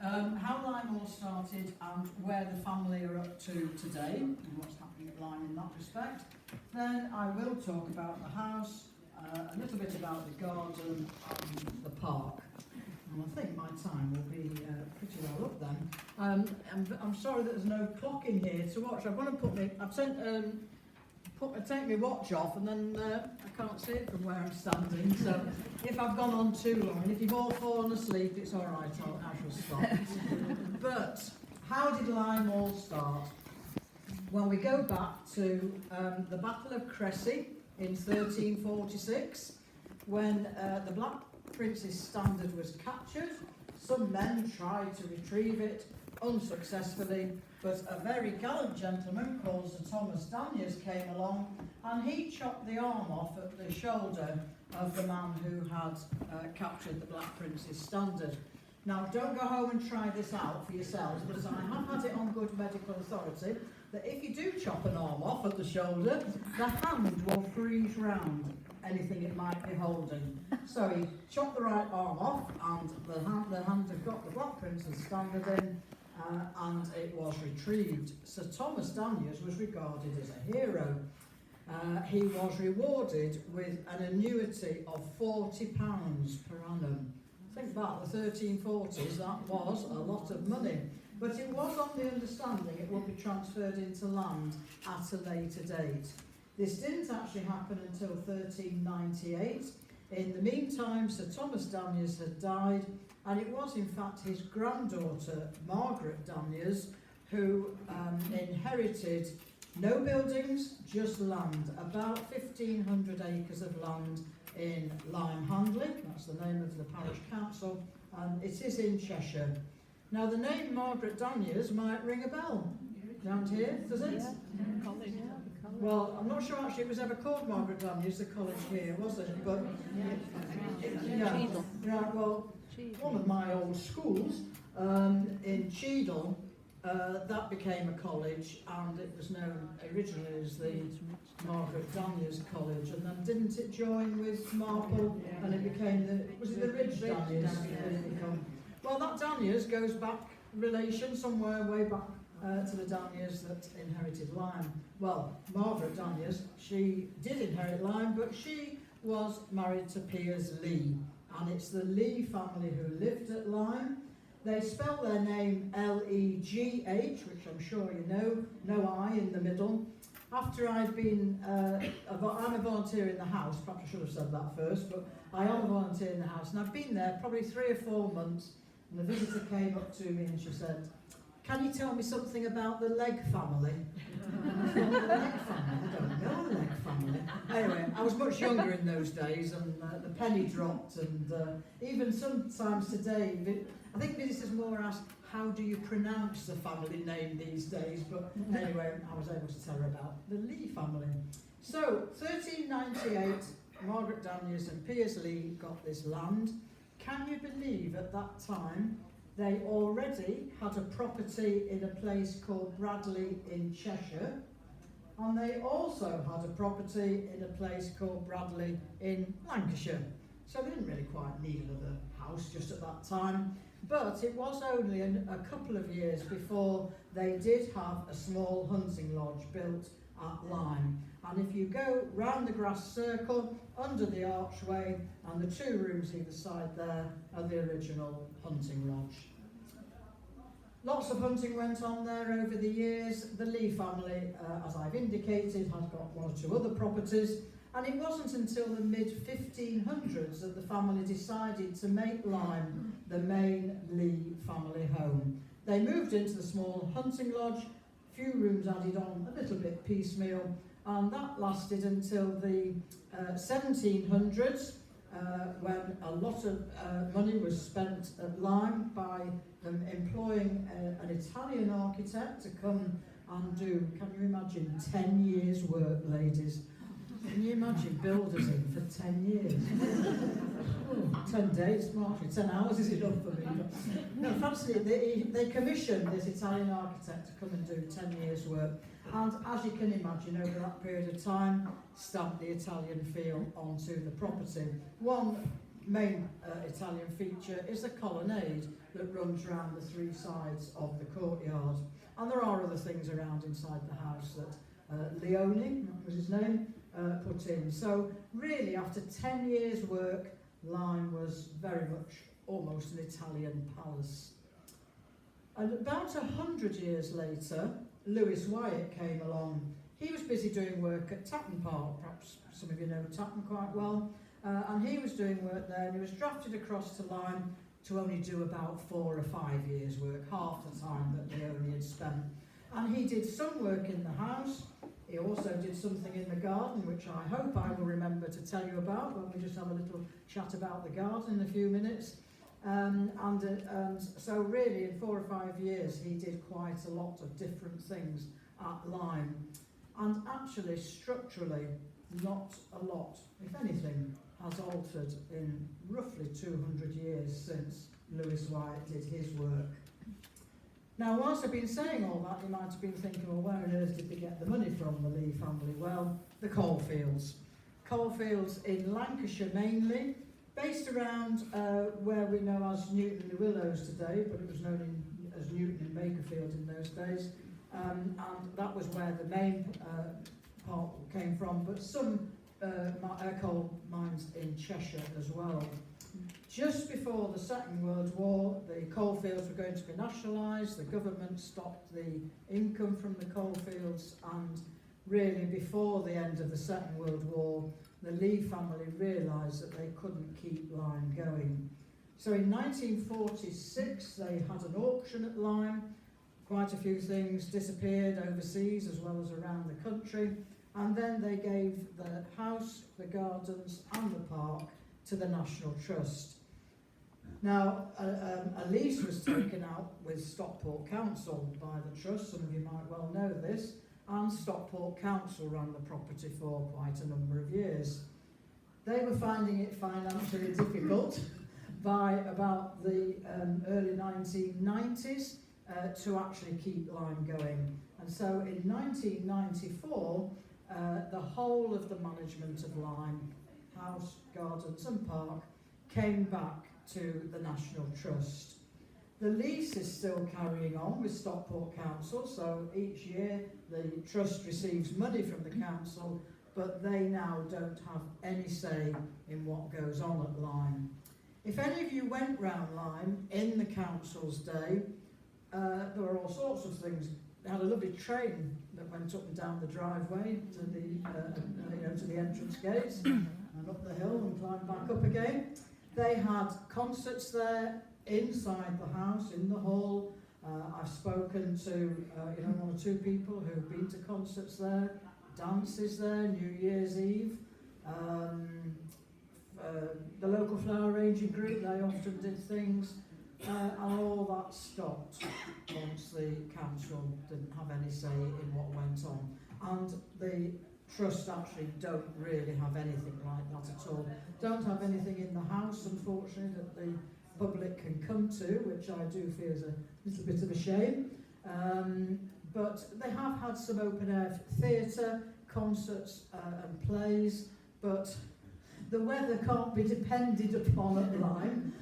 how Lyme all started and where the family are up to today and what's happening at Lyme in that respect. Then I will talk about the house, a little bit about the garden and the park. And I think my time will be pretty well up then. I'm sorry that there's no clock in here to watch. I've got to take my watch off and then I can't see it from where I'm standing. So if I've gone on too long, and if you've all fallen asleep, it's all right, I shall stop. But how did Lyme all start? Well, we go back to the Battle of Crecy in 1346, when the Black Prince's standard was captured. Some men tried to retrieve it unsuccessfully, but a very gallant gentleman called Sir Thomas Daniers came along and he chopped the arm off at the shoulder of the man who had captured the Black Prince's standard. Now, don't go home and try this out for yourselves, but I have had it on good medical authority that if you do chop an arm off at the shoulder, the hand will freeze round anything it might be holding. So he chopped the right arm off and the hand had got the Black Prince's standard in, and it was retrieved. Sir Thomas Daniers was regarded as a hero. He was rewarded with an annuity of £40 per annum. Think about the 1340s, that was a lot of money. But it was on the understanding it would be transferred into land at a later date. This didn't actually happen until 1398. In the meantime, Sir Thomas Daniers had died, and it was in fact his granddaughter, Margaret Daniers, who inherited no buildings, just land, about 1,500 acres of land in Lyme Handley, that's the name of the parish council, and it is in Cheshire. Now the name Margaret Daniers might ring a bell round here, does it? Yeah. College. Well, I'm not sure actually it was ever called Margaret Daniers, the college here, was it? But yeah, right, well, one of my old schools in Cheadle, that became a college, and it was known originally as the Margaret Daniers College, and then didn't it join with Marple, and it became the Ridge Daniers? Well, that Daniers goes back relation somewhere way back to the Daniers that inherited Lyme. Well, Margaret Daniers, she did inherit Lyme, but she was married to Piers Lee, and it's the Lee family who lived at Lyme. They spell their name L-E-G-H, which I'm sure you know, no I in the middle. After I'd been, I'm a volunteer in the house, perhaps I should have said that first, but I am a volunteer in the house, and I've been there probably 3 or 4 months, and the visitor came up to me and she said, "Can you tell me something about the Leg family?" And I thought, the Leg family? I don't know the Leg family. Anyway, I was much younger in those days, and the penny dropped, and even sometimes today, I think visitors more ask, how do you pronounce the family name these days? But anyway, I was able to tell her about the Lee family. So, 1398, Margaret Daniers and Piers Lee got this land. Can you believe at that time they already had a property in a place called Bradley in Cheshire, and they also had a property in a place called Bradley in Lancashire. So they didn't really quite need another house just at that time, but it was only a couple of years before they did have a small hunting lodge built at Lyme. And if you go round the grass circle, under the archway, and the 2 rooms either side there are the original hunting lodge. Lots of hunting went on there over the years. The Lee family, as I've indicated, has got 1 or 2 other properties, and it wasn't until the mid-1500s that the family decided to make Lyme the main Lee family home. They moved into the small hunting lodge, a few rooms added on, a little bit piecemeal, and that lasted until the 1700s, when a lot of money was spent at Lyme by employing an Italian architect to come and do, can you imagine, 10 years work, ladies? Can you imagine builders in for 10 years? 10 days, actually 10 hours is enough for me. No, fancy it, they commissioned this Italian architect to come and do 10 years work. And as you can imagine, over that period of time, stamped the Italian feel onto the property. One main Italian feature is the colonnade that runs round the three sides of the courtyard. And there are other things around inside the house that Leone, that was his name, put in. So really, after 10 years' work, Lyme was very much almost an Italian palace. And about 100 years later, Lewis Wyatt came along. He was busy doing work at Tatton Park, perhaps some of you know Tatton quite well, and he was doing work there, and he was drafted across to Lyme to only do about 4 or 5 years' work, half the time that Leone had spent. And he did some work in the house. He also did something in the garden, which I hope I will remember to tell you about when we just have a little chat about the garden in a few minutes. And so really in 4 or 5 years he did quite a lot of different things at Lyme. And actually structurally not a lot, if anything, has altered in roughly 200 years since Lewis Wyatt did his work. Now, whilst I've been saying all that, you might have been thinking, well, where on earth did they get the money from, the Lee family? Well, the coalfields. Coalfields in Lancashire mainly, based around where we know as Newton-le-Willows today, but it was known as Newton-in-Makerfield in those days. And that was where the main part came from, but some coal mines in Cheshire as well. Just before the Second World War, the coalfields were going to be nationalised, the government stopped the income from the coalfields, and really before the end of the Second World War, the Lee family realised that they couldn't keep Lyme going. So in 1946 they had an auction at Lyme, quite a few things disappeared overseas as well as around the country, and then they gave the house, the gardens and the park to the National Trust. Now, a lease was taken out with Stockport Council by the Trust, some of you might well know this, and Stockport Council ran the property for quite a number of years. They were finding it financially difficult by about the early 1990s to actually keep Lyme going. And so in 1994, the whole of the management of Lyme, house, gardens and park, came back to the National Trust. The lease is still carrying on with Stockport Council, so each year the Trust receives money from the council, but they now don't have any say in what goes on at Lyme. If any of you went round Lyme in the council's day, there were all sorts of things. They had a lovely train that went up and down the driveway to the entrance gates and up the hill and climbed back up again. They had concerts there inside the house, in the hall. I've spoken to 1 or 2 people who've been to concerts there, dances there, New Year's Eve. The local flower arranging group, they often did things, and all that stopped once the council didn't have any say in what went on. And the Trust actually don't really have anything like that at all. Don't have anything in the house, unfortunately, that the public can come to, which I do feel is a little bit of a shame. But they have had some open-air theatre, concerts and plays, but the weather can't be depended upon at Lyme.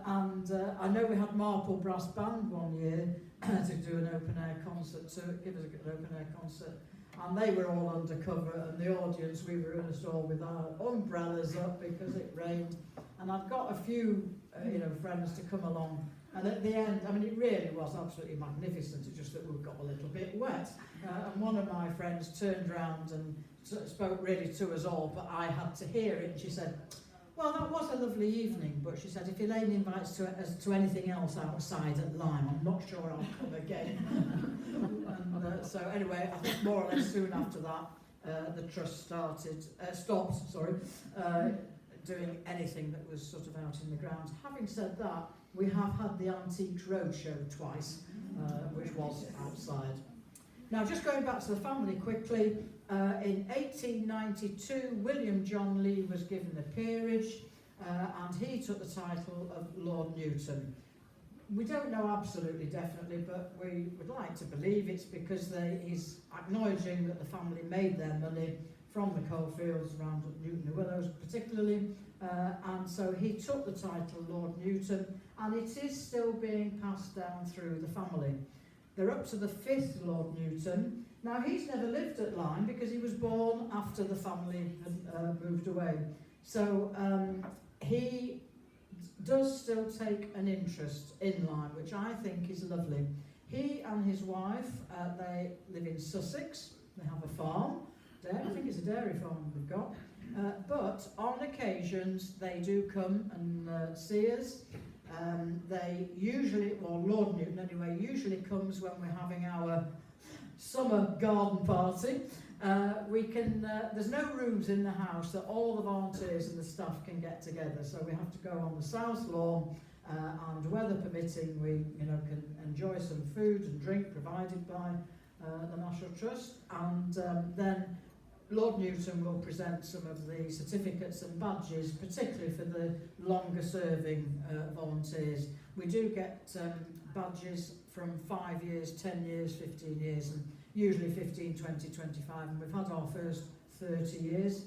I know we had Marple Brass Band one year to do an open-air concert, so give us an open-air concert. And they were all undercover, and the audience, we were in a stall with our umbrellas up because it rained. And I've got a few, friends to come along. And at the end, it really was absolutely magnificent. It's just that we got a little bit wet. And one of my friends turned round and spoke really to us all, but I had to hear it. And she said, well, that was a lovely evening, but she said, if Elaine invites us to anything else outside at Lyme, I'm not sure I'll come again. And so anyway, I think more or less soon after that, the Trust stopped doing anything that was sort of out in the grounds. Having said that, we have had the Antiques Roadshow twice, which was outside. Now, just going back to the family quickly, in 1892, William John Lee was given the peerage, and he took the title of Lord Newton. We don't know absolutely definitely, but we would like to believe it's because he's acknowledging that the family made their money from the coalfields around Newton-le-Willows particularly, and so he took the title Lord Newton, and it is still being passed down through the family. They're up to the 5th Lord Newton. Now, he's never lived at Lyme because he was born after the family had moved away. So he does still take an interest in Lyme, which I think is lovely. He and his wife, they live in Sussex. They have a farm there. I think it's a dairy farm they've got. But on occasions, they do come and see us. They usually, well, Lord Newton anyway, usually comes when we're having our summer garden party. There's no rooms in the house that all the volunteers and the staff can get together, so we have to go on the south lawn, and weather permitting, we can enjoy some food and drink provided by the National Trust, and then Lord Newton will present some of the certificates and badges, particularly for the longer serving volunteers. We do get badges from 5 years, 10 years, 15 years, and usually 15, 20, 25, and we've had our first 30 years.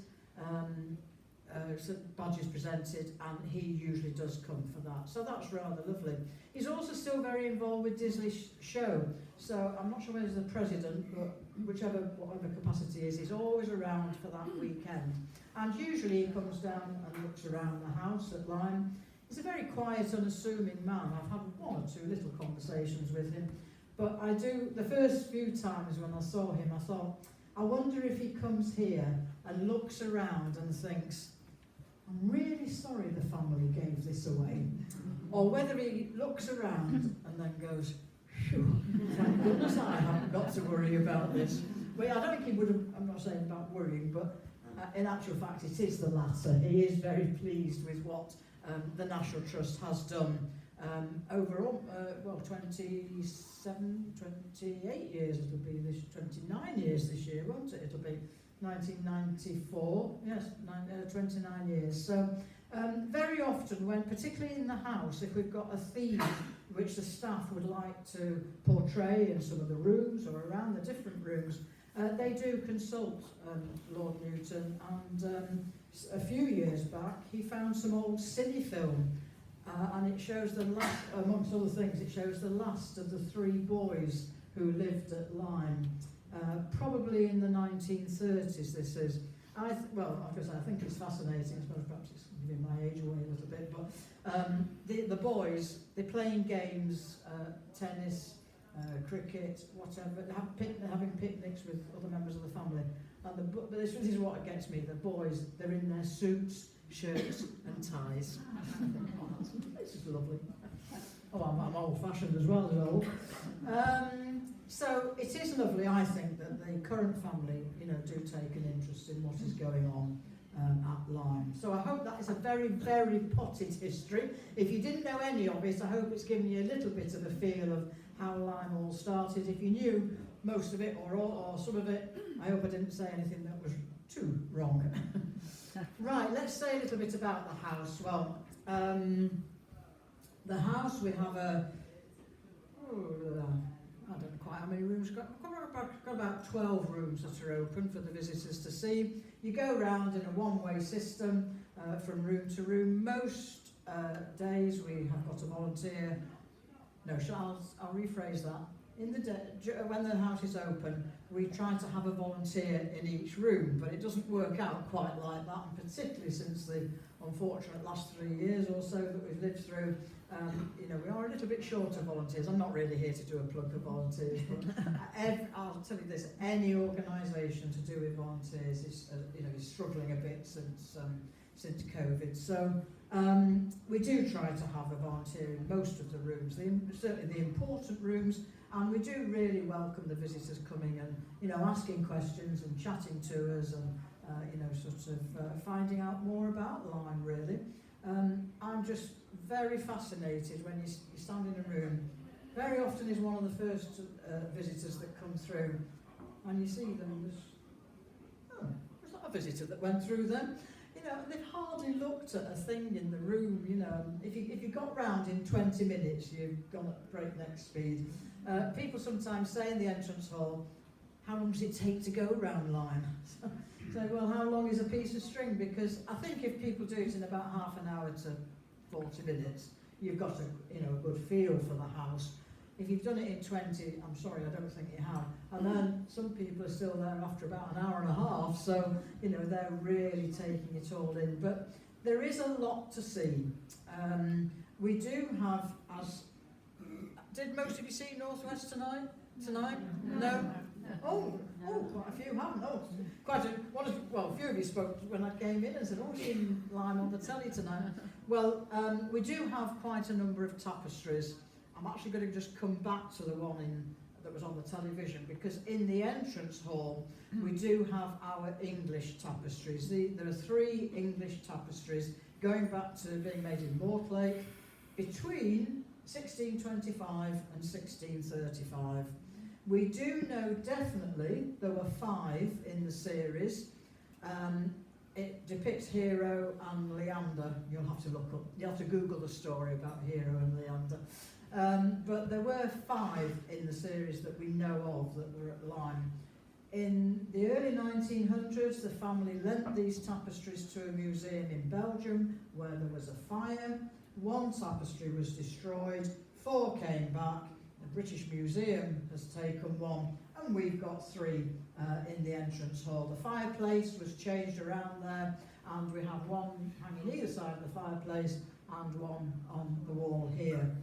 So badges presented, and he usually does come for that. So that's rather lovely. He's also still very involved with Disley's show. So I'm not sure whether he's the president, but whatever capacity he is, he's always around for that weekend. And usually he comes down and looks around the house at Lyme. He's a very quiet, unassuming man. I've had 1 or 2 little conversations with him. But the first few times when I saw him, I thought, I wonder if he comes here and looks around and thinks, I'm really sorry the family gave this away. Or whether he looks around and then goes, phew, thank goodness I haven't got to worry about this. Well, I don't think he would have, I'm not saying about worrying, but in actual fact it is the latter. He is very pleased with what the National Trust has done overall, 27, 28 years it'll be this, 29 years this year, won't it? It'll be 1994, yes, 29 years. So very often, when, particularly in the house, if we've got a theme which the staff would like to portray in some of the rooms or around the different rooms, they do consult Lord Newton, and a few years back he found some old cine film, and it shows the last, amongst other things, it shows the last of the 3 boys who lived at Lyme. Probably in the 1930s this is. I think it's fascinating. I suppose perhaps it's giving my age away a little bit, but the boys, they're playing games, tennis, cricket, whatever, having picnics with other members of the family. And but this is what gets me, the boys, they're in their suits, shirts and ties. This is lovely. Oh, I'm old-fashioned as well as old. So it is lovely, I think, that the current family, do take an interest in what is going on at Lyme. So I hope that is a very, very potted history. If you didn't know any of it, I hope it's given you a little bit of a feel of how Lyme all started. If you knew most of it or some of it, I hope I didn't say anything that was too wrong. Right, let's say a little bit about the house. Well, the house, we have I don't know quite how many rooms. Got about 12 rooms that are open for the visitors to see. You go around in a one-way system from room to room. Most days we have got a volunteer. No, I'll rephrase that. In the day, when the house is open, we try to have a volunteer in each room, but it doesn't work out quite like that, and particularly since the unfortunate last 3 years or so that we've lived through. We are a little bit short of volunteers. I'm not really here to do a plug for volunteers, but I'll tell you this: any organisation to do with volunteers is struggling a bit since COVID. So we do try to have a volunteer in most of the rooms, certainly the important rooms, and we do really welcome the visitors coming and asking questions and chatting to us and finding out more about Lyme. Really, I'm just very fascinated when you stand in a room. Very often is one of the first visitors that come through, and you see them. Was that a visitor that went through them? They've hardly looked at a thing in the room. If you got round in 20 minutes, you've gone at breakneck speed. People sometimes say in the entrance hall, "How long does it take to go round Lyme?" So, well, how long is a piece of string? Because I think if people do it in about half an hour to 40 minutes, you've got a good feel for the house. If you've done it in 20, I'm sorry, I don't think you have. And then some people are still there after about an hour and a half, so, they're really taking it all in. But there is a lot to see. We do have, did most of you see Northwest tonight? No? Oh, quite a few haven't. A few of you spoke when I came in and said, oh, you've seen Lyme on the telly tonight. Well, we do have quite a number of tapestries. I'm actually going to just come back to the one that was on the television, because in the entrance hall we do have our English tapestries. There are 3 English tapestries going back to being made in Mortlake between 1625 and 1635. We do know definitely there were 5 in the series. It depicts Hero and Leander. You'll have to Google the story about Hero and Leander. But there were 5 in the series that we know of that were at Lyme. In the early 1900s, the family lent these tapestries to a museum in Belgium where there was a fire. 1 tapestry was destroyed, 4 came back. The British Museum has taken 1, and we've got 3 in the entrance hall. The fireplace was changed around there, and we have 1 hanging either side of the fireplace and 1 on the wall here.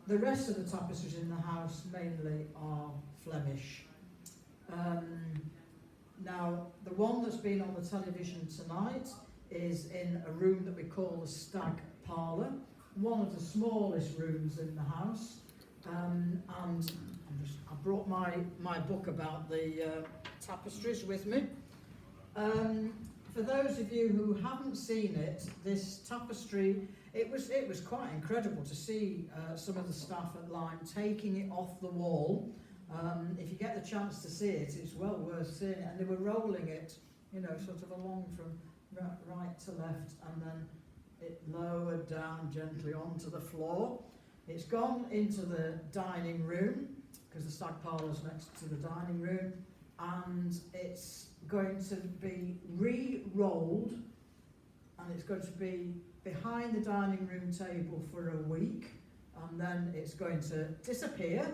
The rest of the tapestries in the house mainly are Flemish. Now, the one that's been on the television tonight is in a room that we call the Stag Parlour, one of the smallest rooms in the house. And I brought my book about the tapestries with me. For those of you who haven't seen it, this tapestry, it was quite incredible to see some of the staff at Lyme taking it off the wall. If you get the chance to see it, it's well worth seeing it. And they were rolling it, sort of along from right to left, and then it lowered down gently onto the floor. It's gone into the dining room, because the Stag Parlour's next to the dining room, and it's going to be re-rolled, and it's going to be behind the dining room table for a week, and then it's going to disappear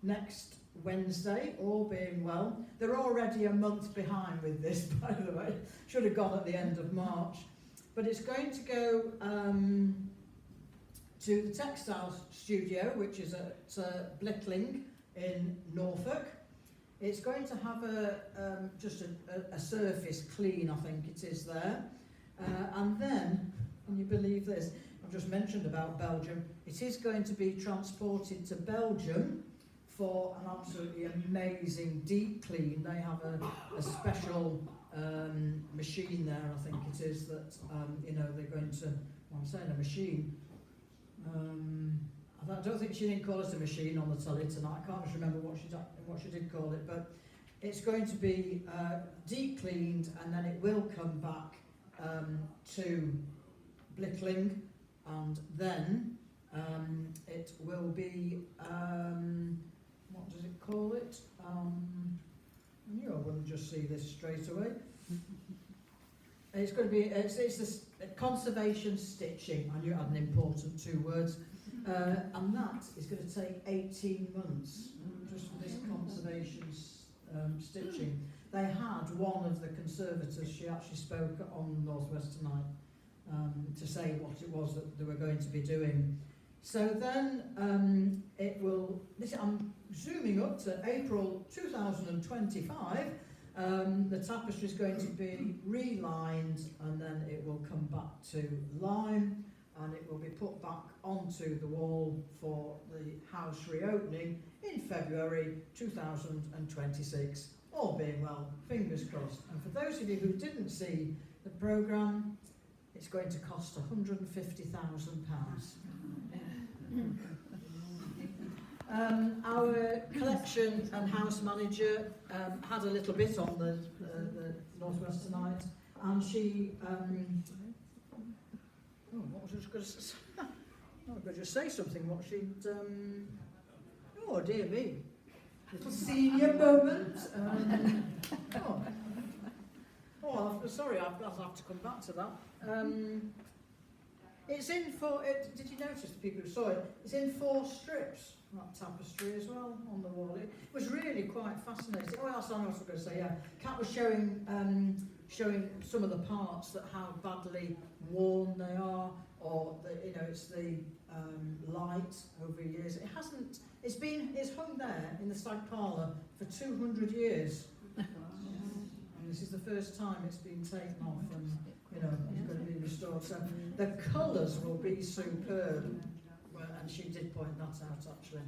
next Wednesday, all being well. They're already a month behind with this, by the way. Should have gone at the end of March. But it's going to go to the textile studio, which is at Blickling in Norfolk. It's going to have just a surface clean, I think it is there. And then, can you believe this? I've just mentioned about Belgium. It is going to be transported to Belgium for an absolutely amazing deep clean. They have a special machine there, I think it is, that they're going to, well, I'm saying a machine. I don't think she didn't call it a machine on the telly tonight. I can't just remember what she did call it, but it's going to be deep cleaned, and then it will come back to Blickling, and then it will be what does it call it? I knew I wouldn't just see this straight away. It's going to be it's this conservation stitching. I knew it had an important 2 words, and that is going to take 18 months just for this conservation stitching. They had one of the conservators. She actually spoke on Northwest tonight to say what it was that they were going to be doing. So then it will. I'm zooming up to April 2025. The tapestry is going to be relined, and then it will come back to Lyme, and it will be put back onto the wall for the house reopening in February 2026. All being well, fingers crossed. And for those of you who didn't see the programme, it's going to cost £150,000. Our collection and house manager had a little bit on the Northwest tonight, and she what was I just going to say? I was going to just say something. What she'd oh dear me, little senior moment. sorry, I'll have to come back to that. It's in four, did you notice, the people who saw it, it's in 4 strips, that tapestry as well, on the wall. It was really quite fascinating. Oh, that's what I was going to say, yeah. Kat was showing some of the parts, that how badly worn they are, or it's the light over years. It's hung there in the stag parlour for 200 years. And this is the first time it's been taken off and it's going to be restored. So the colours will be superb. And she did point that out, actually.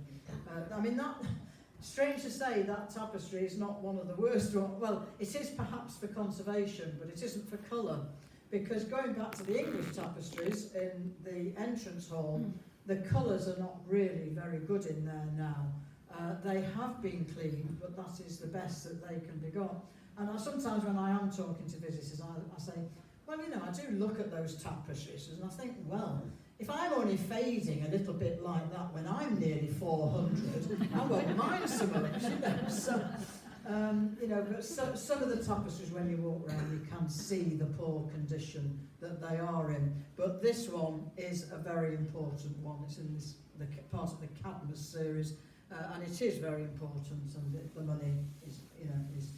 Strange to say, that tapestry is not one of the worst ones. Well, it is perhaps for conservation, but it isn't for colour. Because going back to the English tapestries in the entrance hall, the colours are not really very good in there now. They have been cleaned, but that is the best that they can be got. And sometimes when I am talking to visitors, I say, well, I do look at those tapestries, and I think, well, if I'm only fading a little bit like that when I'm nearly 400, I won't mind so much, So, but some of the tapestries, when you walk around, you can see the poor condition that they are in. But this one is a very important one. It's in the part of the Cadmus series, and it is very important, and the money is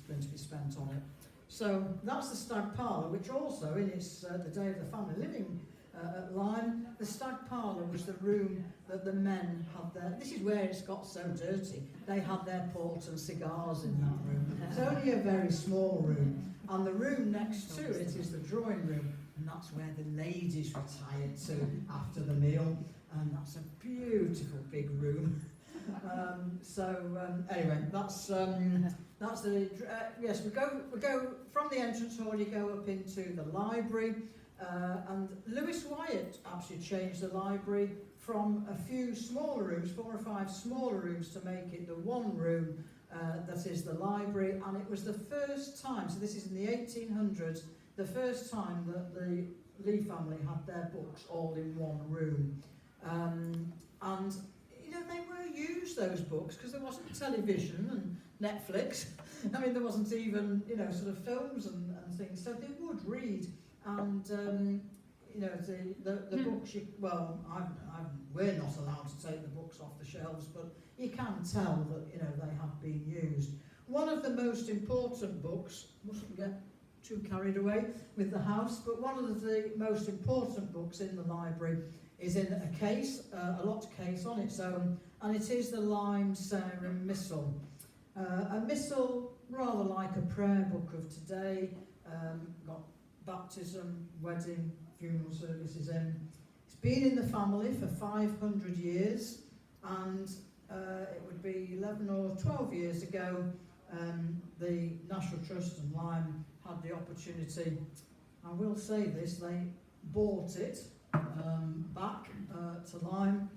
going to be spent on it. So that's the stag parlour, which also, in its the day of the family living at Lyme, the stag parlour was the room that the men had their. This is where it's got so dirty. They had their port and cigars in that room. It's only a very small room, and the room next to it is the drawing room, and that's where the ladies retired to after the meal. And that's a beautiful big room. Anyway, that's the yes. We go from the entrance hall. You go up into the library. And Lewis Wyatt actually changed the library from a few smaller rooms, 4 or 5 smaller rooms, to make it the one room that is the library. And it was the first time, so this is in the 1800s, the first time that the Lee family had their books all in one room. And they were used, those books, because there wasn't television and Netflix. There wasn't even sort of films and things, so they would read. And the books. We're not allowed to take the books off the shelves, but you can tell that they have been used. One of the most important books, mustn't get too carried away with the house, but one of the most important books in the library is in a case, a locked case on its own, and it is the Lyme Sarum Missal. A missal rather like a prayer book of today, got baptism, wedding, funeral services in. It's been in the family for 500 years, and it would be 11 or 12 years ago the National Trust and Lyme had the opportunity, I will say this, they bought it back to Lyme,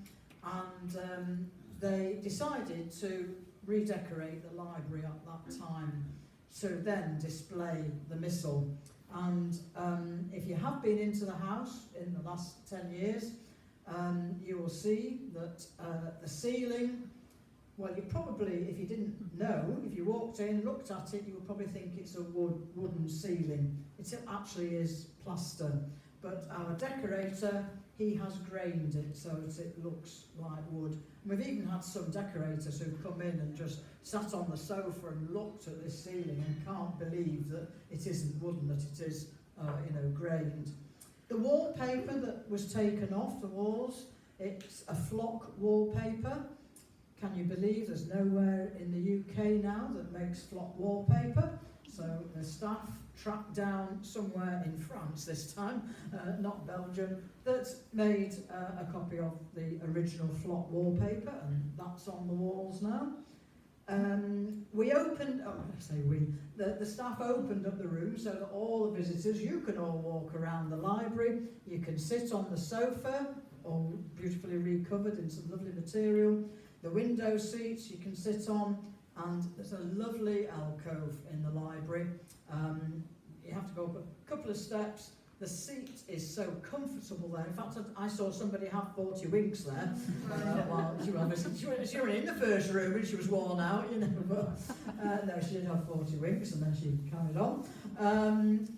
and they decided to redecorate the library at that time to then display the missal. And if you have been into the house in the last 10 years, you will see that the ceiling, well, you probably, if you didn't know, if you walked in, looked at it, you would probably think it's a wooden ceiling. It actually is plaster. But our decorator, he has grained it so that it looks like wood. And we've even had some decorators who've come in and just sat on the sofa and looked at this ceiling and can't believe that it isn't wooden, that it is, grained. The wallpaper that was taken off the walls, it's a flock wallpaper. Can you believe there's nowhere in the UK now that makes flock wallpaper? So the staff tracked down somewhere in France this time, not Belgium, that made a copy of the original flock wallpaper, and that's on the walls now. The staff opened up the room so that all the visitors, you can all walk around the library, you can sit on the sofa, all beautifully recovered in some lovely material, the window seats you can sit on, and there's a lovely alcove in the library. You have to go up a couple of steps, The seat is so comfortable there. In fact, I saw somebody have 40 winks there. Well, she went in the first room and she was worn out, you know. But, no, she did have 40 winks and then she carried on.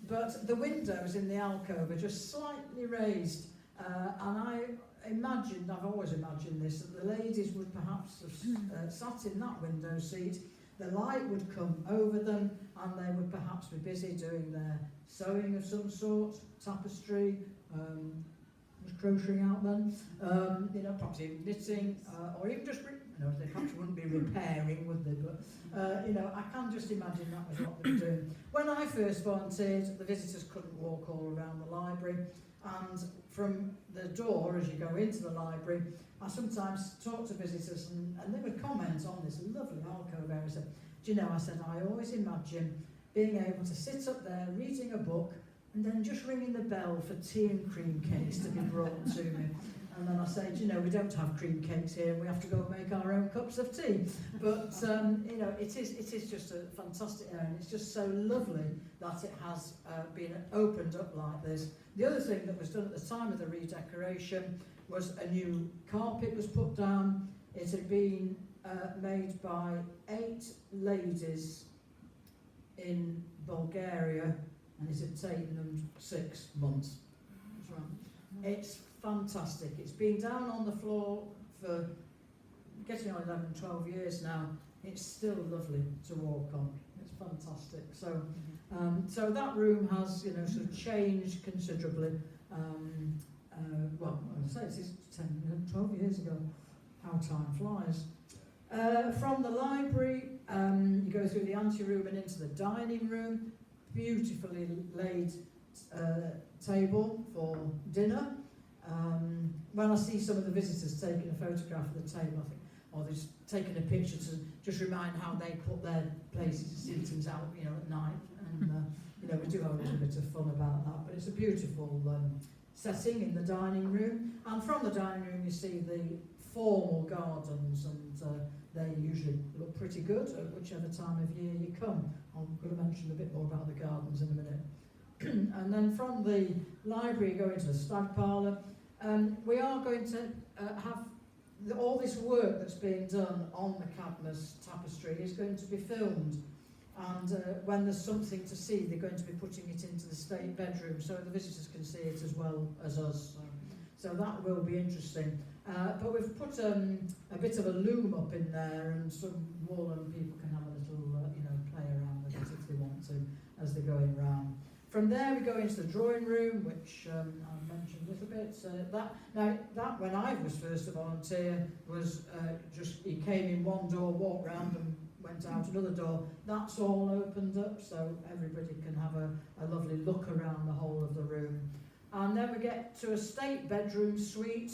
But the windows in the alcove are just slightly raised. And I've always imagined this, that the ladies would perhaps have sat in that window seat. The light would come over them and they would perhaps be busy doing their sewing of some sort, tapestry, was crocheting out then, you know, perhaps even knitting, or even just, they perhaps wouldn't be repairing, would they? But, you know, I can just imagine that was what they were doing. When I first volunteered, the visitors couldn't walk all around the library, and from the door, as you go into the library, I sometimes talk to visitors and they would comment on this lovely alcove area. So, do you know, I said, I always imagine being able to sit up there reading a book and then just ringing the bell for tea and cream cakes to be brought to me. And then I say, do you know, we don't have cream cakes here and we have to go and make our own cups of tea. But, you know, it is just a fantastic area, and it's just so lovely that it has been opened up like this. The other thing that was done at the time of the redecoration was a new carpet was put down. It had been made by 8 ladies in Bulgaria, and it had taken them 6 months. That's right. It's fantastic. It's been down on the floor for getting on 11, 12 years now. It's still lovely to walk on. It's fantastic. So, so that room has, you know, sort of changed considerably. Well, I say it's 10, 12 years ago. How time flies. From the library, you go through the anteroom and into the dining room. Beautifully laid table for dinner. When I see some of the visitors taking a photograph of the table, I think, or they're just taking a picture to just remind how they put their places, seatings out, you know, at night. And, you know, we do have a little bit of fun about that, but it's a beautiful setting in the dining room. And from the dining room, you see the formal gardens, and they usually look pretty good at whichever time of year you come. I'm going to mention a bit more about the gardens in a minute. And then from the library, go into the stag parlour. We are going to have all this work that's being done on the Cadmus tapestry is going to be filmed. And when there's something to see, they're going to be putting it into the state bedroom so the visitors can see it as well as us. So that will be interesting. But we've put a bit of a loom up in there, and some wool, and people can have a little, you know, play around with it if they want to as they're going round. From there we go into the drawing room, which I mentioned a little bit. That when I was first a volunteer was just, you came in one door, walked round and went out another door. That's all opened up so everybody can have a lovely look around the whole of the room. And then we get to a state bedroom suite.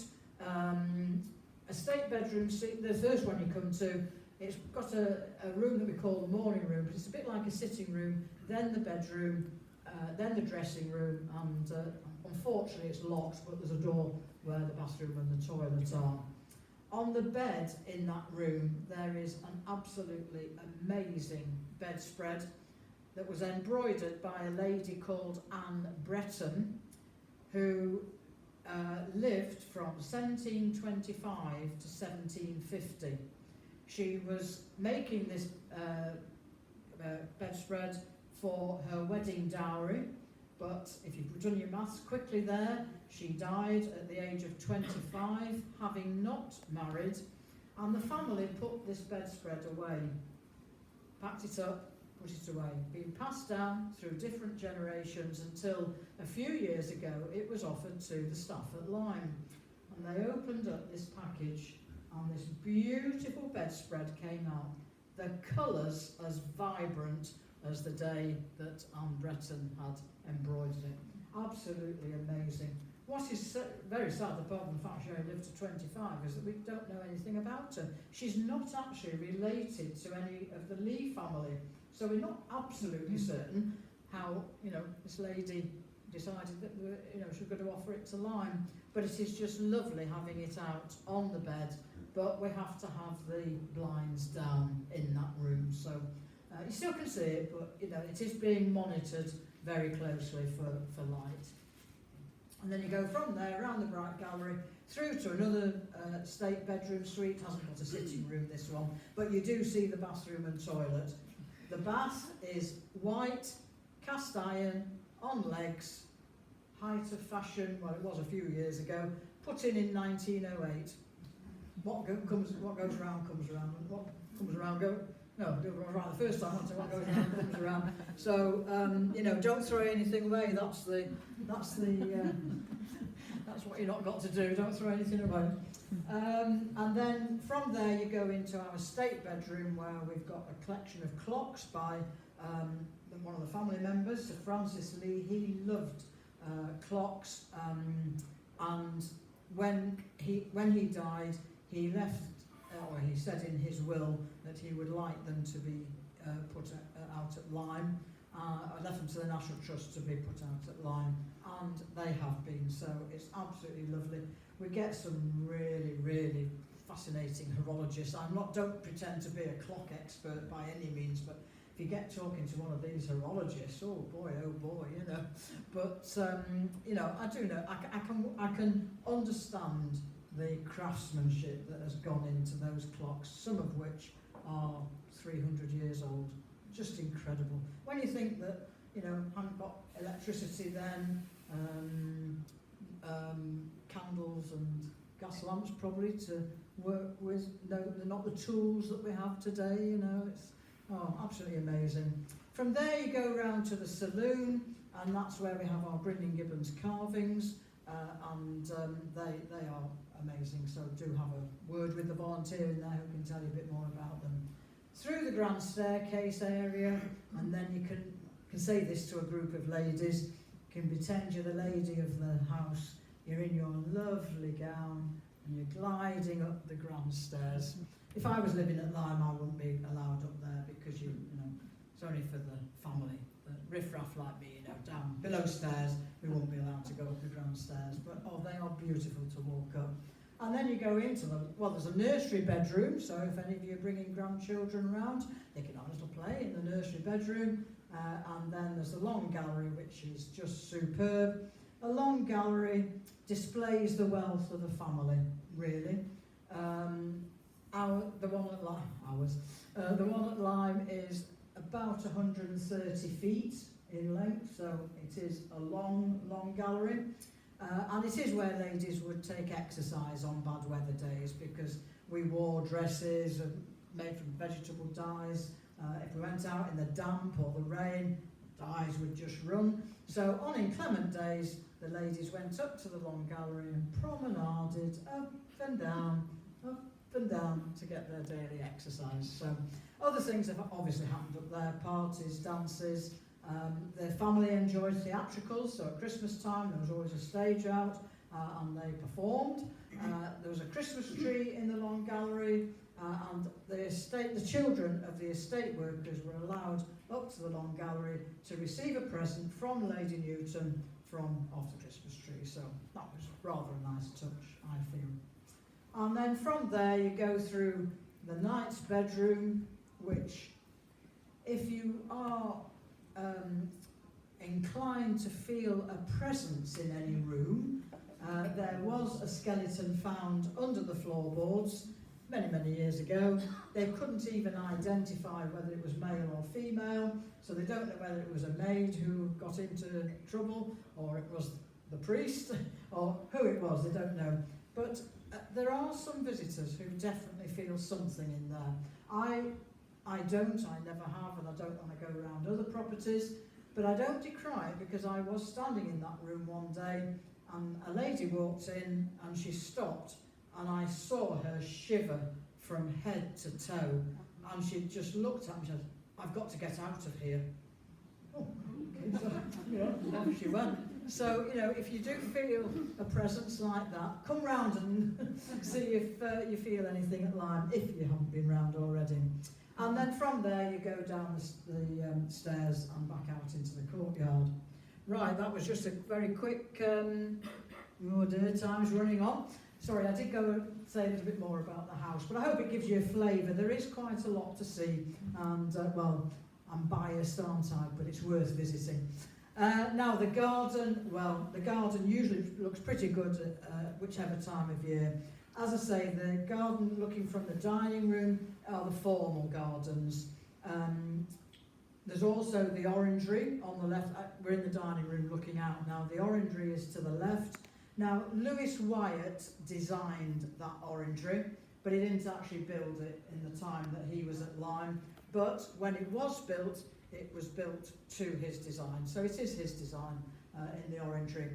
A state bedroom suite, the first one you come to, it's got a room that we call the morning room, but it's a bit like a sitting room, then the bedroom, then the dressing room, and unfortunately it's locked, but there's a door where the bathroom and the toilet are. On the bed in that room there is an absolutely amazing bedspread that was embroidered by a lady called Anne Breton, who lived from 1725 to 1750. She was making this bedspread for her wedding dowry, but if you've done your maths quickly there, she died at the age of 25, having not married, and the family put this bedspread away, packed it up, put it away, being passed down through different generations until a few years ago it was offered to the staff at Lyme. And they opened up this package and this beautiful bedspread came out. The colours as vibrant as the day that Anne Breton had embroidered it. Absolutely amazing. What is very sad, apart from the fact she only lived to 25, is that we don't know anything about her. She's not actually related to any of the Lee family. So we're not absolutely certain how, you know, this lady decided that, you know, she was going to offer it to Lyme. But it is just lovely having it out on the bed. But we have to have the blinds down in that room. So you still can see it, but, you know, it is being monitored very closely for light. And then you go from there, around the Bright Gallery, through to another state bedroom suite. Hasn't got a sitting room, this one, but you do see the bathroom and toilet. The bath is white, cast iron, on legs, height of fashion, well, it was a few years ago, put in 1908. What goes around comes around, and what comes around right the first time, what goes around comes around. So, you know, don't throw anything away, that's what you're not got to do, don't throw anything away. And then from there you go into our state bedroom, where we've got a collection of clocks by one of the family members, Sir Francis Lee. He loved clocks, and when he died, he left, or he said in his will that he would like them to be put out at Lyme. I left them to the National Trust to be put out at Lyme, and they have been, so it's absolutely lovely. We get some really, really fascinating horologists. Don't pretend to be a clock expert by any means, but if you get talking to one of these horologists, oh boy, you know. But you know, I do know, I can understand the craftsmanship that has gone into those clocks, some of which are 300 years old. Just incredible. When you think that, you know, hadn't got electricity then, candles and gas lamps probably to work with. No, they're not the tools that we have today, you know. It's absolutely amazing. From there you go round to the saloon, and that's where we have our Brindin Gibbons carvings, and they are amazing, so do have a word with the volunteer in there who can tell you a bit more about them. Through the grand staircase area, and then you can say this to a group of ladies, you can pretend you're the lady of the house, you're in your lovely gown, and you're gliding up the grand stairs. If I was living at Lyme, I wouldn't be allowed up there, because you know, it's only for the family, the riff-raff like me, you know, down below stairs, we won't be allowed to go up the grand stairs, but they are beautiful to walk up. And then you go into there's a nursery bedroom, so if any of you are bringing grandchildren around, they can have a little play in the nursery bedroom. And then there's the long gallery, which is just superb. A long gallery displays the wealth of the family, really. The one at Lyme is about 130 feet in length, so it is a long, long gallery. And it is where ladies would take exercise on bad weather days, because we wore dresses made from vegetable dyes. If we went out in the damp or the rain, dyes would just run. So on inclement days, the ladies went up to the long gallery and promenaded up and down to get their daily exercise. So other things have obviously happened up there, parties, dances. The family enjoyed theatricals, so at Christmas time there was always a stage out, and they performed. There was a Christmas tree in the long gallery, and the children of the estate workers were allowed up to the long gallery to receive a present from Lady Newton off the Christmas tree. So that was rather a nice touch, I feel. And then from there you go through the knight's bedroom, which, if you are inclined to feel a presence in any room, there was a skeleton found under the floorboards many years ago. They couldn't even identify whether it was male or female, so they don't know whether it was a maid who got into trouble, or it was the priest, or who it was, they don't know. But there are some visitors who definitely feel something in there. I never have, and I don't want to go around other properties, but I don't decry it, because I was standing in that room one day, and a lady walked in, and she stopped, and I saw her shiver from head to toe, and she just looked at me and said, "I've got to get out of here." Oh, okay, so, you know, off she went. So, you know, if you do feel a presence like that, come round and see if you feel anything at Lyme, if you haven't been round already. And then from there you go down the stairs and back out into the courtyard. Right, that was just a very quick, oh dear, time's running on. Sorry, I did go and say a little bit more about the house, but I hope it gives you a flavour. There is quite a lot to see, and well, I'm biased, aren't I, but it's worth visiting. Now the garden, well, the garden usually looks pretty good whichever time of year. As I say, the garden looking from the dining room are the formal gardens. There's also the orangery on the left. We're in the dining room looking out now. The orangery is to the left. Now, Lewis Wyatt designed that orangery, but he didn't actually build it in the time that he was at Lyme. But when it was built to his design. So it is his design in the orangery.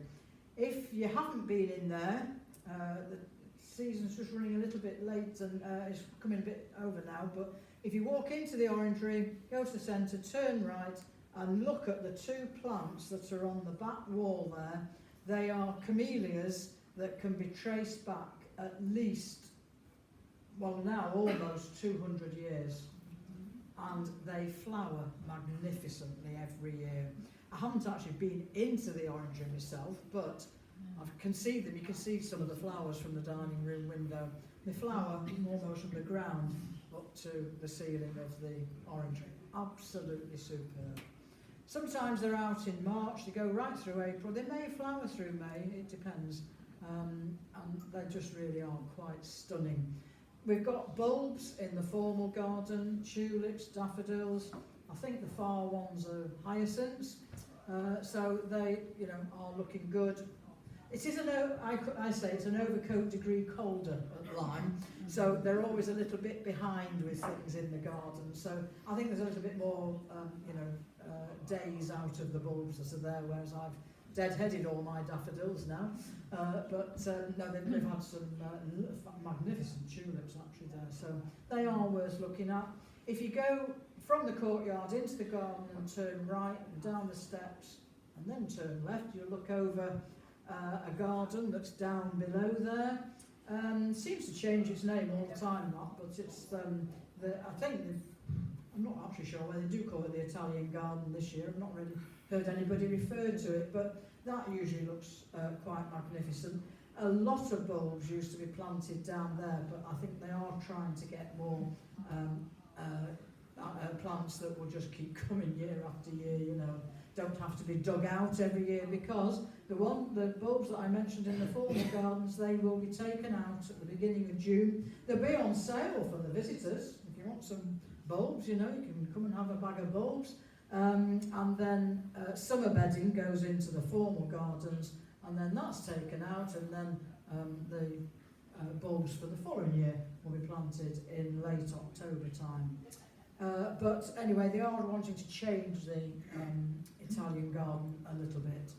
If you haven't been in there, the season's just running a little bit late and it's coming a bit over now, but if you walk into the orangery, go to the centre, turn right and look at the two plants that are on the back wall there. They are camellias that can be traced back at least, well now almost 200 years. And they flower magnificently every year. I haven't actually been into the orangery myself, but I can see them. You can see some of the flowers from the dining room window. They flower almost from the ground up to the ceiling of the orangery. Absolutely superb. Sometimes they're out in March, they go right through April. They may flower through May, it depends. And they just really are quite stunning. We've got bulbs in the formal garden, tulips, daffodils. I think the far ones are hyacinths. So they, are looking good. It is I say it's an overcoat degree colder at Lyme, so they're always a little bit behind with things in the garden. So I think there's a little bit more, days out of the bulbs that are there, whereas I've dead-headed all my daffodils now. No, they've had some magnificent tulips actually there, so they are worth looking at. If you go from the courtyard into the garden and turn right and down the steps and then turn left, you'll look over a garden that's down below there. Seems to change its name all the time, that, but it's I'm not actually sure whether they do call it the Italian garden this year. I've not really heard anybody refer to it, but that usually looks quite magnificent. A lot of bulbs used to be planted down there, but I think they are trying to get more plants that will just keep coming year after year, don't have to be dug out every year, because the bulbs that I mentioned in the formal gardens, they will be taken out at the beginning of June. They'll be on sale for the visitors. If you want some bulbs, you can come and have a bag of bulbs. And then summer bedding goes into the formal gardens, and then that's taken out, and then the bulbs for the following year will be planted in late October time. But anyway, they are wanting to change the Italian garden a little bit.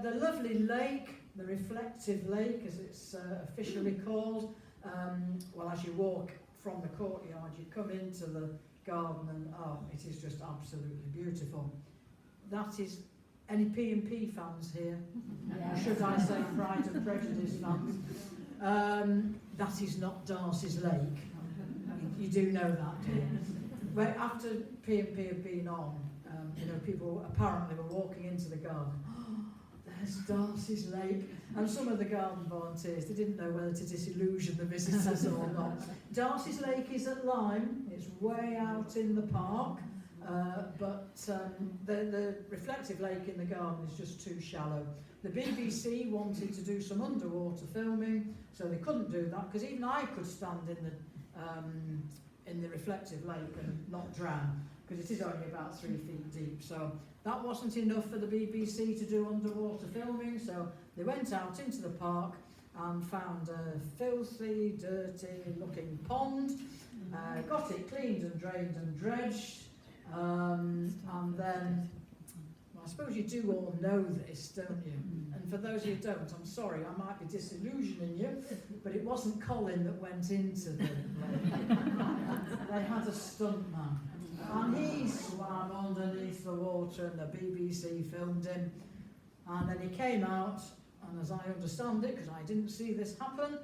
The lovely lake, the reflective lake as it's officially called, as you walk from the courtyard, you come into the garden and it is just absolutely beautiful. That is, any P&P fans here? Yeah. Should I say Pride and Prejudice fans? That is not Darcy's Lake. You do know that, do you? Well, after P&P had been on, people apparently were walking into the garden. There's Darcy's Lake. And some of the garden volunteers, they didn't know whether to disillusion the visitors or not. Darcy's Lake is at Lyme. It's way out in the park. But the reflective lake in the garden is just too shallow. The BBC wanted to do some underwater filming, so they couldn't do that, because even I could stand in the reflective lake and not drown, because it is only about 3 feet deep. So that wasn't enough for the BBC to do underwater filming, so they went out into the park and found a filthy, dirty looking pond, got it cleaned and drained and dredged, and then, I suppose you do all know this, don't you? And for those who don't, I'm sorry, I might be disillusioning you, but it wasn't Colin that went into the lake. They had a stuntman, and he swam underneath the water, and the BBC filmed him, and then he came out, and as I understand it, because I didn't see this happen,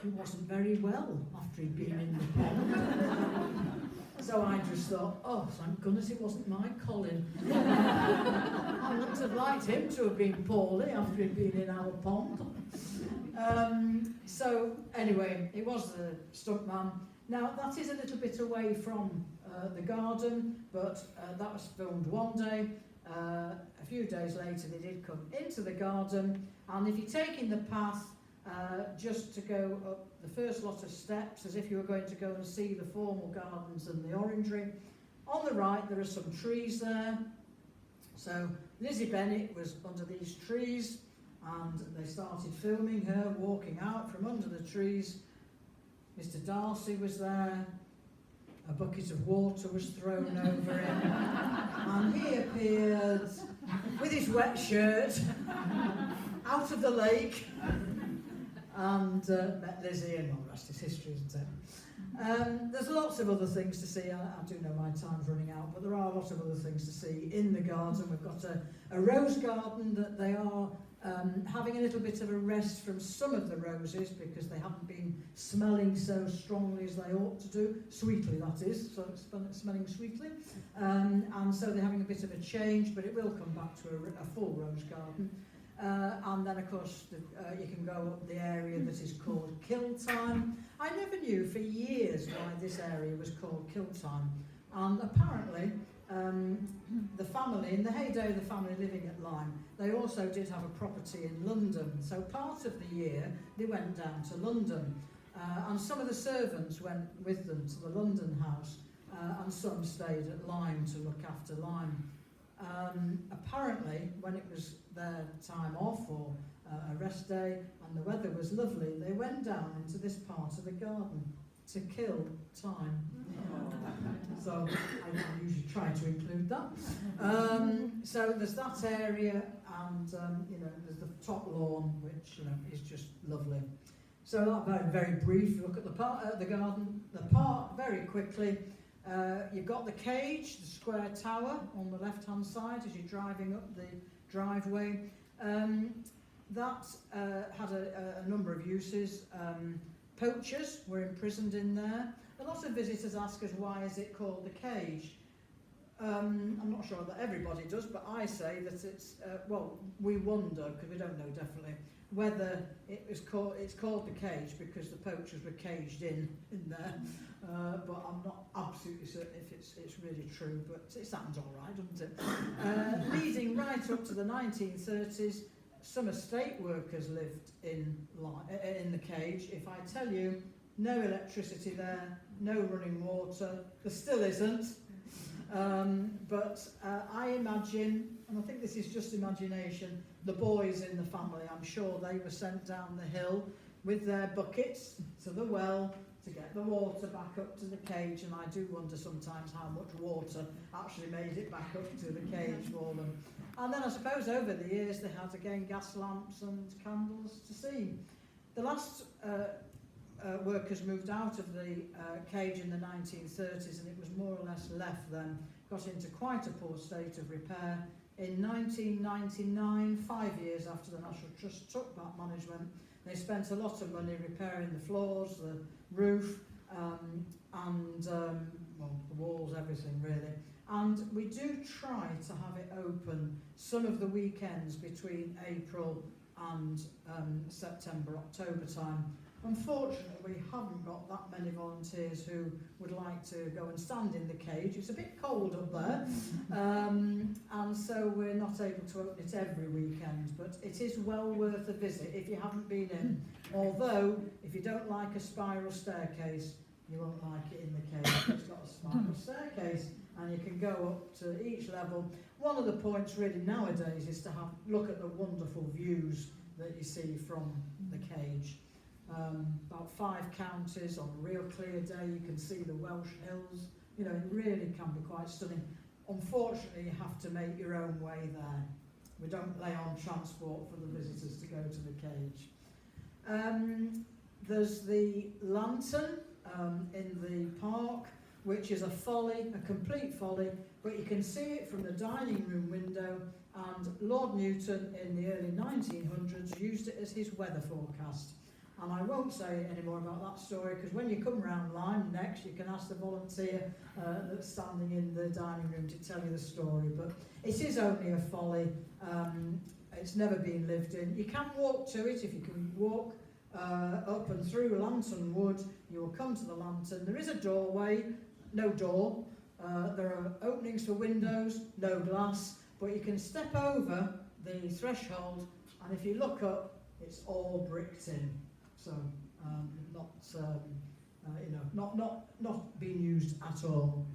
he wasn't very well after he'd been in the pond. So I just thought, oh, thank goodness it wasn't my Colin. I wouldn't have liked him to have been poorly after he'd been in our pond. So anyway, it was the stuntman. Now that is a little bit away from the garden, but that was filmed one day. A few days later they did come into the garden, and if you're taking the path just to go up the first lot of steps as if you were going to go and see the formal gardens and the orangery, on the right there are some trees there. So Lizzie Bennett was under these trees, and they started filming her walking out from under the trees. Mr. Darcy was there, a bucket of water was thrown over him, and he appeared with his wet shirt out of the lake, and met Lizzie, and all the rest is history, isn't it? There's lots of other things to see. I do know my time's running out, but there are a lot of other things to see in the garden. We've got a rose garden that they are having a little bit of a rest from some of the roses because they haven't been smelling so strongly as they ought to do, sweetly that is, so it's smelling sweetly, and so they're having a bit of a change, but it will come back to a full rose garden. And then of course you can go up the area that is called Kiltime. I never knew for years why this area was called Kiltime, and apparently the family, in the heyday of the family living at Lyme, they also did have a property in London, so part of the year they went down to London, and some of the servants went with them to the London house, and some stayed at Lyme to look after Lyme. Apparently when it was their time off or a rest day and the weather was lovely, they went down into this part of the garden to kill time. So I usually try to include that. So there's that area, and there's the top lawn, which is just lovely. So that very brief look at the garden, the park very quickly. You've got the cage, the square tower on the left hand side as you're driving up the driveway. That had a number of uses. Poachers were imprisoned in there. A lot of visitors ask us, why is it called the cage? I'm not sure that everybody does, but I say that it's, we wonder, because we don't know definitely, whether it's called the cage because the poachers were caged in there. But I'm not absolutely certain if it's really true, but it sounds all right, doesn't it? Leading right up to the 1930s, some estate workers lived in the cage. If I tell you, no electricity there, no running water, there still isn't. But I imagine, and I think this is just imagination, the boys in the family, I'm sure they were sent down the hill with their buckets to the well to get the water back up to the cage, and I do wonder sometimes how much water actually made it back up to the cage for them. And then I suppose over the years they had again gas lamps and candles to see. The last workers moved out of the cage in the 1930s, and it was more or less left then, got into quite a poor state of repair. In 1999, 5 years after the National Trust took back management, they spent a lot of money repairing the floors, the roof, and the walls, everything really. And we do try to have it open some of the weekends between April and September, October time. Unfortunately, we haven't got that many volunteers who would like to go and stand in the cage. It's a bit cold up there, and so we're not able to open it every weekend, but it is well worth a visit if you haven't been in. Although, if you don't like a spiral staircase, you won't like it in the cage. It's got a spiral staircase, and you can go up to each level. One of the points really nowadays is to look at the wonderful views that you see from the cage. About 5 counties on a real clear day, you can see the Welsh hills. It really can be quite stunning. Unfortunately, you have to make your own way there. We don't lay on transport for the visitors to go to the cage. There's the lantern in the park, which is a folly, a complete folly, but you can see it from the dining room window, and Lord Newton in the early 1900s used it as his weather forecast. And I won't say any more about that story, because when you come round Lyme next, you can ask the volunteer that's standing in the dining room to tell you the story. But it is only a folly. It's never been lived in. You can walk to it if you can walk up and through Lantern Wood. You will come to the lantern. There is a doorway, no door. There are openings for windows, no glass. but you can step over the threshold, and if you look up, it's all bricked in. So not being used at all.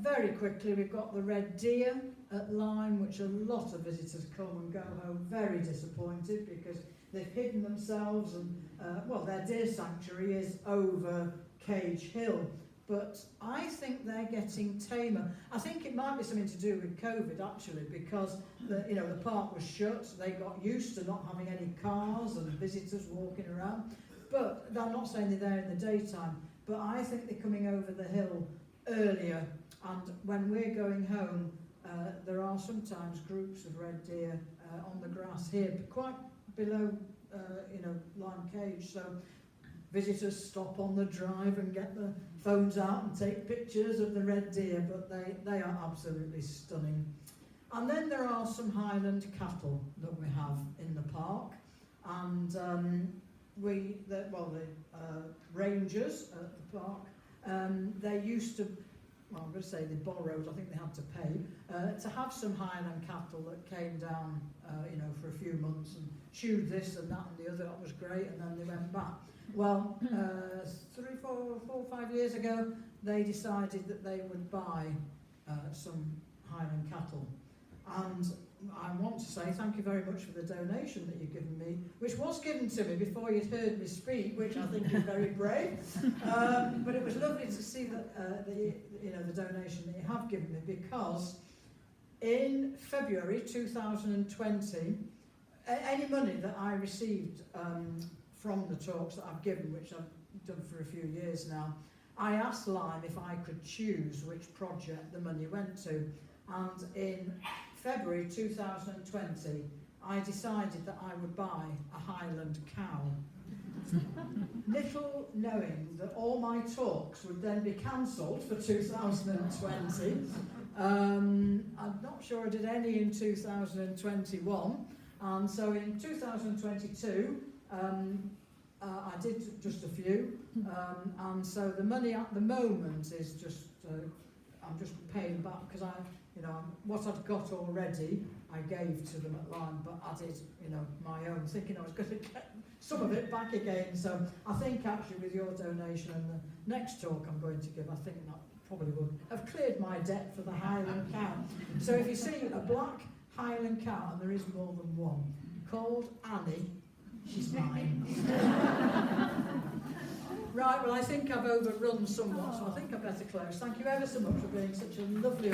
Very quickly, we've got the red deer at Lyme, which a lot of visitors come and go home very disappointed because they've hidden themselves, and their deer sanctuary is over Cage Hill. But I think they're getting tamer. I think it might be something to do with COVID actually, because the park was shut. They got used to not having any cars and visitors walking around. But I'm not saying they're there in the daytime, but I think they're coming over the hill earlier. And when we're going home, there are sometimes groups of red deer on the grass here, quite below, Lyme Cage. So visitors stop on the drive and get the phones out and take pictures of the red deer, but they are absolutely stunning. And then there are some Highland cattle that we have in the park, and the rangers at the park, they used to, I'm going to say they borrowed, I think they had to pay, to have some Highland cattle that came down, for a few months and chewed this and that and the other. That was great, and then they went back. Well, 3, 4, 5 years ago, they decided that they would buy some Highland cattle. And I want to say thank you very much for the donation that you've given me, which was given to me before you'd heard me speak, which I think is very brave. But it was lovely to see that the donation that you have given me, because in February 2020, any money that I received from the talks that I've given, which I've done for a few years now, I asked Lyme if I could choose which project the money went to. And in February 2020, I decided that I would buy a Highland cow. Little knowing that all my talks would then be cancelled for 2020. I'm not sure I did any in 2021. And so in 2022, I did just a few. And so the money at the moment is just, I'm just paying back, because what I'd got already, I gave to them at Lyme, but I did, my own, thinking I was going to get some of it back again. So I think actually with your donation and the next talk I'm going to give, I think that probably would have cleared my debt for the Highland cow. So if you see a black Highland cow, and there is more than one, called Annie, she's mine. Right, well I think I've overrun somewhat, so I think I better close. Thank you ever so much for being such a lovely